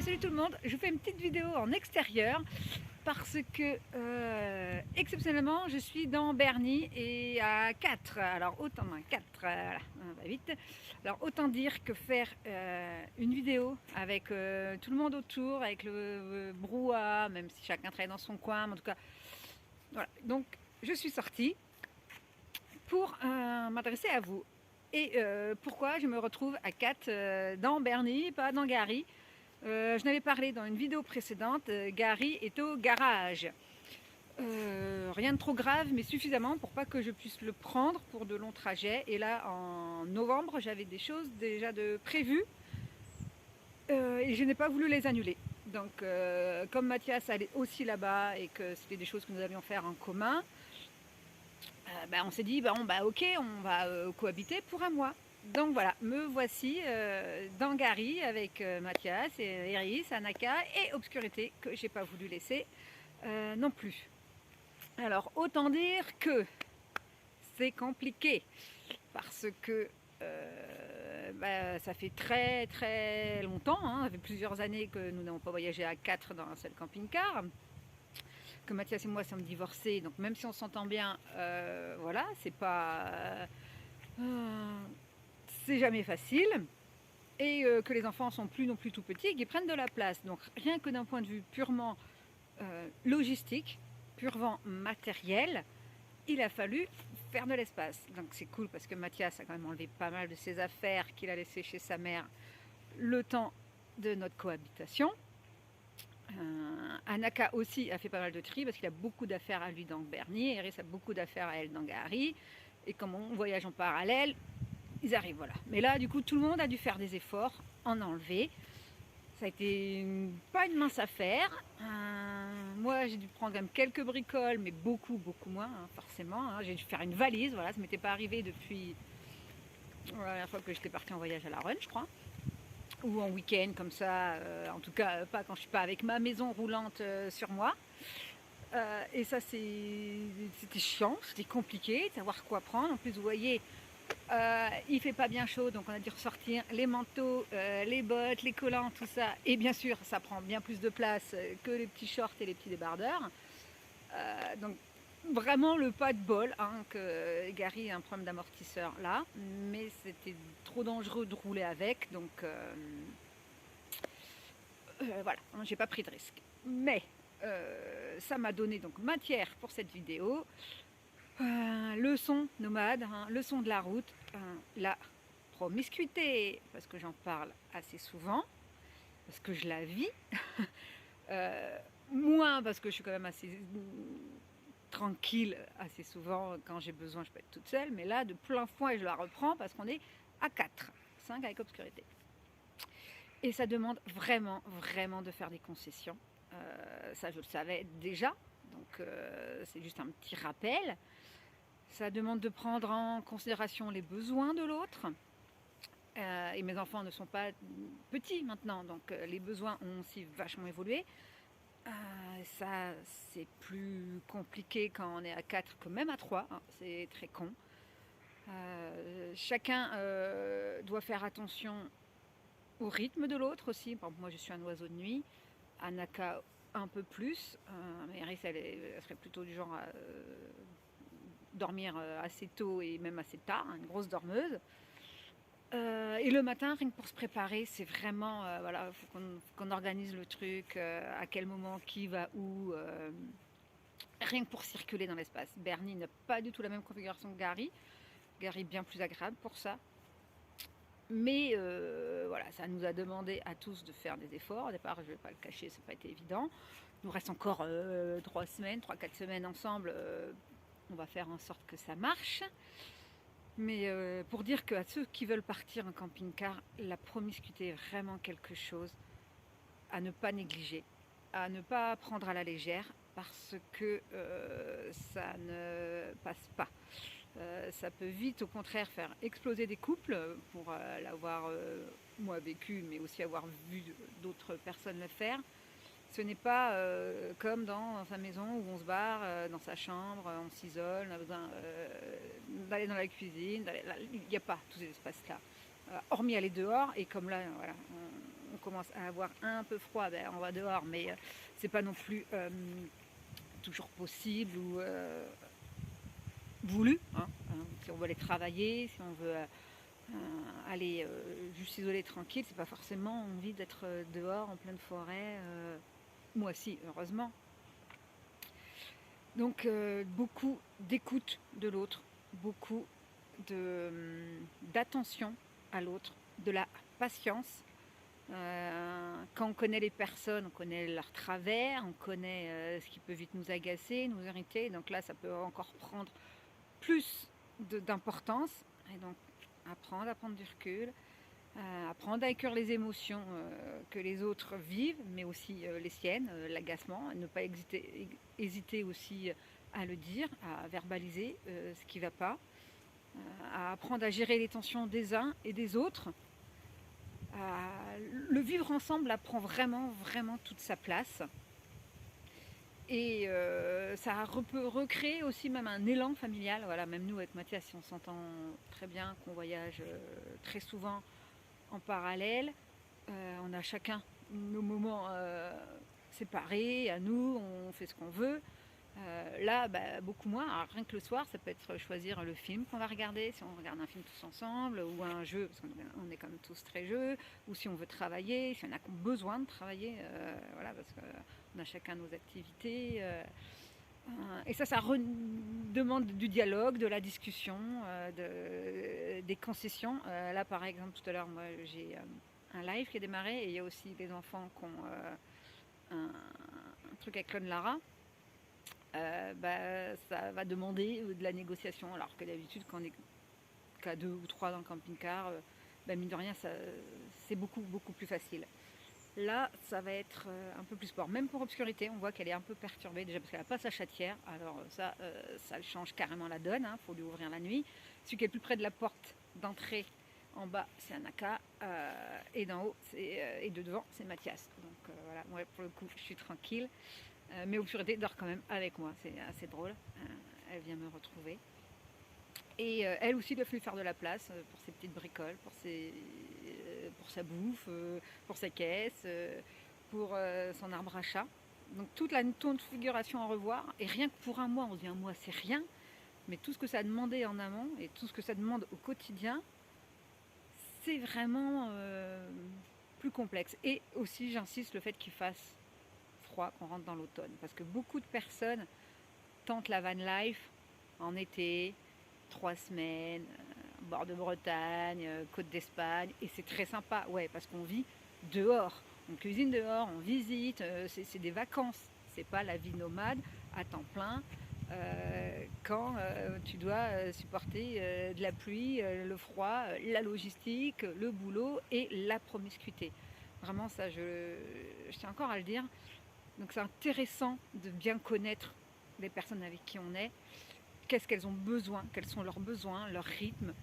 salut tout le monde, je vous fais une petite vidéo en extérieur parce que exceptionnellement je suis dans Berny et à 4, alors autant 4, voilà, on va vite. Alors autant dire que faire une vidéo avec tout le monde autour, avec le brouhaha, même si chacun travaille dans son coin, mais en tout cas, voilà. Donc je suis sortie pour m'adresser à vous. Et pourquoi je me retrouve à 4 dans Berny, pas dans Gary. Je n'avais parlé dans une vidéo précédente, Gary est au garage. Rien de trop grave, mais suffisamment pour pas que je puisse le prendre pour de longs trajets. Et là, en novembre, j'avais des choses déjà de prévues et je n'ai pas voulu les annuler. Donc, comme Mathias allait aussi là-bas et que c'était des choses que nous allions faire en commun, on s'est dit, ok, on va cohabiter pour un mois. Donc voilà, me voici dans Gary avec Mathias, et Eris, Anaka et Obscurité que j'ai pas voulu laisser non plus. Alors autant dire que c'est compliqué parce que ça fait très très longtemps, ça fait plusieurs années que nous n'avons pas voyagé à 4 dans un seul camping-car. Que Mathias et moi sommes divorcés, donc même si on s'entend bien, voilà, c'est jamais facile, et que les enfants sont plus non plus tout petits et qu'ils prennent de la place. Donc rien que d'un point de vue purement logistique, purement matériel, il a fallu faire de l'espace. Donc c'est cool parce que Mathias a quand même enlevé pas mal de ses affaires qu'il a laissées chez sa mère le temps de notre cohabitation. Anaka aussi a fait pas mal de tri parce qu'il a beaucoup d'affaires à lui dans Berny, Eris a beaucoup d'affaires à elle dans Gary, et comme on voyage en parallèle, ils arrivent, voilà. Mais là, du coup, tout le monde a dû faire des efforts, en enlever. Ça a été pas une mince affaire. Moi, j'ai dû prendre quand même quelques bricoles, mais beaucoup moins, forcément. J'ai dû faire une valise, voilà, ça m'était pas arrivé depuis la dernière fois que j'étais partie en voyage à La Run, je crois. Ou en week-end comme ça, en tout cas pas quand je suis pas avec ma maison roulante sur moi. Et ça c'était chiant, c'était compliqué de savoir quoi prendre. En plus vous voyez, il fait pas bien chaud, donc on a dû ressortir les manteaux, les bottes, les collants, tout ça. Et bien sûr ça prend bien plus de place que les petits shorts et les petits débardeurs. Donc vraiment le pas de bol, que Gary ait un problème d'amortisseur là, mais c'était trop dangereux de rouler avec, donc voilà, j'ai pas pris de risque. Mais ça m'a donné donc matière pour cette vidéo. Leçon nomade, leçon de la route, la promiscuité, parce que j'en parle assez souvent, parce que je la vis. Moins parce que je suis quand même assez tranquille assez souvent. Quand j'ai besoin, je peux être toute seule, mais là de plein fouet je la reprends parce qu'on est à 4, 5 avec Obscurité, et ça demande vraiment de faire des concessions. Ça je le savais déjà, donc c'est juste un petit rappel. Ça demande de prendre en considération les besoins de l'autre, et mes enfants ne sont pas petits maintenant, donc les besoins ont aussi vachement évolué. Ça, c'est plus compliqué quand on est à 4 que même à 3, c'est très con. Chacun doit faire attention au rythme de l'autre aussi. Par exemple, moi je suis un oiseau de nuit, Anaka un peu plus, mais Iris elle serait plutôt du genre à dormir assez tôt et même assez tard, une grosse dormeuse. Et le matin, rien que pour se préparer, c'est vraiment, voilà, faut qu'on organise le truc, à quel moment, qui va où, rien que pour circuler dans l'espace. Berny n'a pas du tout la même configuration que Gary. Gary est bien plus agréable pour ça. Mais voilà, ça nous a demandé à tous de faire des efforts. Au départ, je ne vais pas le cacher, ça n'a pas été évident. Il nous reste encore 3 semaines, 3-4 semaines ensemble. On va faire en sorte que ça marche. Mais pour dire qu'à ceux qui veulent partir en camping-car, la promiscuité est vraiment quelque chose à ne pas négliger, à ne pas prendre à la légère, parce que ça ne passe pas. Ça peut vite au contraire faire exploser des couples, pour l'avoir moi vécu, mais aussi avoir vu d'autres personnes le faire. Ce n'est pas comme dans sa maison où on se barre dans sa chambre, on s'isole, on a besoin d'aller dans la cuisine. Il n'y a pas tous ces espaces-là. Hormis aller dehors, et comme là, voilà, on commence à avoir un peu froid, ben, on va dehors, mais c'est pas non plus toujours possible ou voulu. Hein. Si on veut aller travailler, si on veut aller juste s'isoler tranquille, c'est pas forcément envie d'être dehors en pleine forêt. Moi si, heureusement. Donc beaucoup d'écoute de l'autre, beaucoup d'attention à l'autre, de la patience. Quand on connaît les personnes, on connaît leurs travers, on connaît ce qui peut vite nous agacer, nous irriter. Donc là, ça peut encore prendre plus d'importance. Et donc, apprendre à prendre du recul, apprendre à accueillir les émotions que les autres vivent, mais aussi les siennes, l'agacement, ne pas hésiter aussi à le dire, à verbaliser ce qui ne va pas, à apprendre à gérer les tensions des uns et des autres. Le vivre ensemble là, prend vraiment, vraiment toute sa place. Et ça peut recréer aussi même un élan familial. Voilà, même nous avec Mathias, on s'entend très bien, qu'on voyage très souvent en parallèle. On a chacun nos moments séparés, à nous, on fait ce qu'on veut. Là, bah, beaucoup moins. Alors, rien que le soir, ça peut être choisir le film qu'on va regarder, si on regarde un film tous ensemble, ou un jeu, parce qu'on est quand même tous très jeux, ou si on veut travailler, si on a besoin de travailler, voilà, parce qu'on a chacun nos activités. Et ça demande du dialogue, de la discussion, des concessions. Là, par exemple, tout à l'heure, moi, j'ai un live qui est démarré, et il y a aussi des enfants qui ont un truc avec Clone Lara. Bah, ça va demander de la négociation, alors que d'habitude quand on est qu'à 2 ou 3 dans le camping-car, bah, mine de rien c'est beaucoup plus facile. Là ça va être un peu plus sport, même pour obscurité on voit qu'elle est un peu perturbée déjà parce qu'elle n'a pas sa chatière, alors ça change carrément la donne, faut lui ouvrir la nuit. Celui qui est le plus près de la porte d'entrée en bas c'est Anaka, et d'en haut et de devant c'est Mathias, donc voilà, moi pour le coup je suis tranquille. Mais Obscurité dort quand même avec moi, c'est assez drôle. Elle vient me retrouver. Et elle aussi, il a fallu faire de la place pour ses petites bricoles, pour sa bouffe, pour sa caisse, pour son arbre à chat. Donc toute la configuration à revoir. Et rien que pour un mois, on se dit un mois c'est rien. Mais tout ce que ça a demandé en amont et tout ce que ça demande au quotidien, c'est vraiment plus complexe. Et aussi, j'insiste, le fait qu'il fasse qu'on rentre dans l'automne, parce que beaucoup de personnes tentent la van life en été, 3 semaines, bord de Bretagne, côte d'Espagne, et c'est très sympa, ouais, parce qu'on vit dehors, on cuisine dehors, on visite, c'est des vacances, c'est pas la vie nomade à temps plein, quand tu dois supporter de la pluie, le froid, la logistique, le boulot et la promiscuité. Vraiment ça, je tiens encore à le dire. Donc c'est intéressant de bien connaître les personnes avec qui on est, qu'est-ce qu'elles ont besoin, quels sont leurs besoins, leurs rythmes,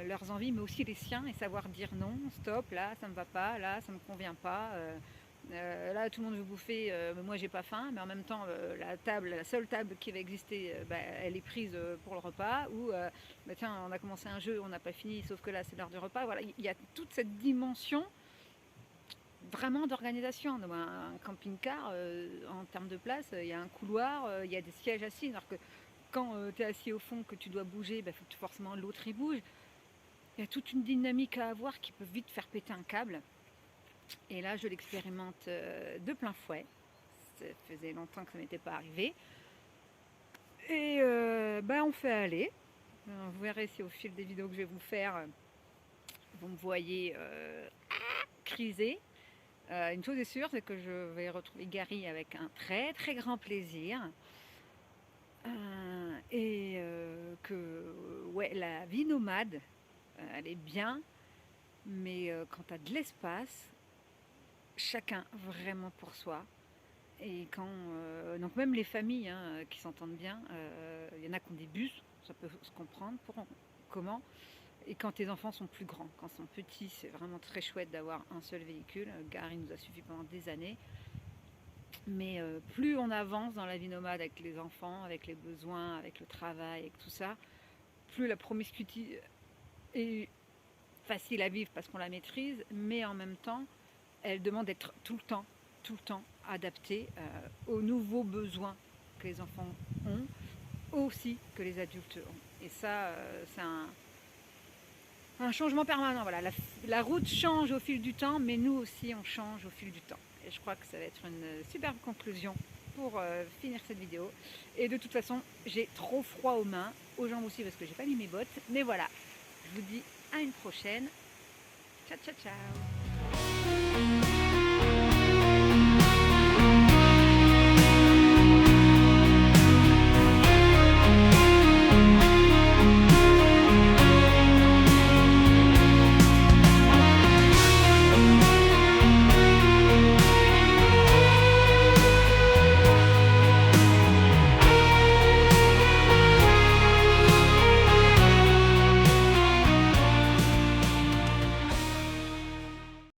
leurs envies, mais aussi les siens, et savoir dire non, stop, là ça me va pas, là ça me convient pas, là tout le monde veut bouffer, mais moi j'ai pas faim, mais en même temps la seule table qui va exister, elle est prise pour le repas, ou tiens on a commencé un jeu, on n'a pas fini, sauf que là c'est l'heure du repas. Voilà, il y a toute cette dimension vraiment d'organisation. Un camping-car, en termes de place, il y a un couloir, il y a des sièges assis, alors que quand tu es assis au fond, que tu dois bouger, faut que forcément l'autre y bouge. Il y a toute une dynamique à avoir qui peut vite faire péter un câble. Et là, je l'expérimente de plein fouet. Ça faisait longtemps que ça m'était pas arrivé. Et on fait aller. Vous verrez si au fil des vidéos que je vais vous faire, vous me voyez criser. Une chose est sûre, c'est que je vais retrouver Gary avec un très très grand plaisir. Et que ouais, la vie nomade, elle est bien, mais quand tu as de l'espace, chacun vraiment pour soi. Et quand donc même les familles qui s'entendent bien, il y en a qui ont des bus, ça peut se comprendre comment. Et quand tes enfants sont plus grands, quand ils sont petits, c'est vraiment très chouette d'avoir un seul véhicule. Gary nous a suffi pendant des années. Mais plus on avance dans la vie nomade avec les enfants, avec les besoins, avec le travail, avec tout ça, plus la promiscuité est facile à vivre parce qu'on la maîtrise, mais en même temps, elle demande d'être tout le temps adaptée aux nouveaux besoins que les enfants ont, aussi que les adultes ont. Et ça, c'est un changement permanent. Voilà, la route change au fil du temps, mais nous aussi, on change au fil du temps. Et je crois que ça va être une superbe conclusion pour finir cette vidéo. Et de toute façon, j'ai trop froid aux mains, aux jambes aussi parce que j'ai pas mis mes bottes. Mais voilà, je vous dis à une prochaine. Ciao, ciao, ciao.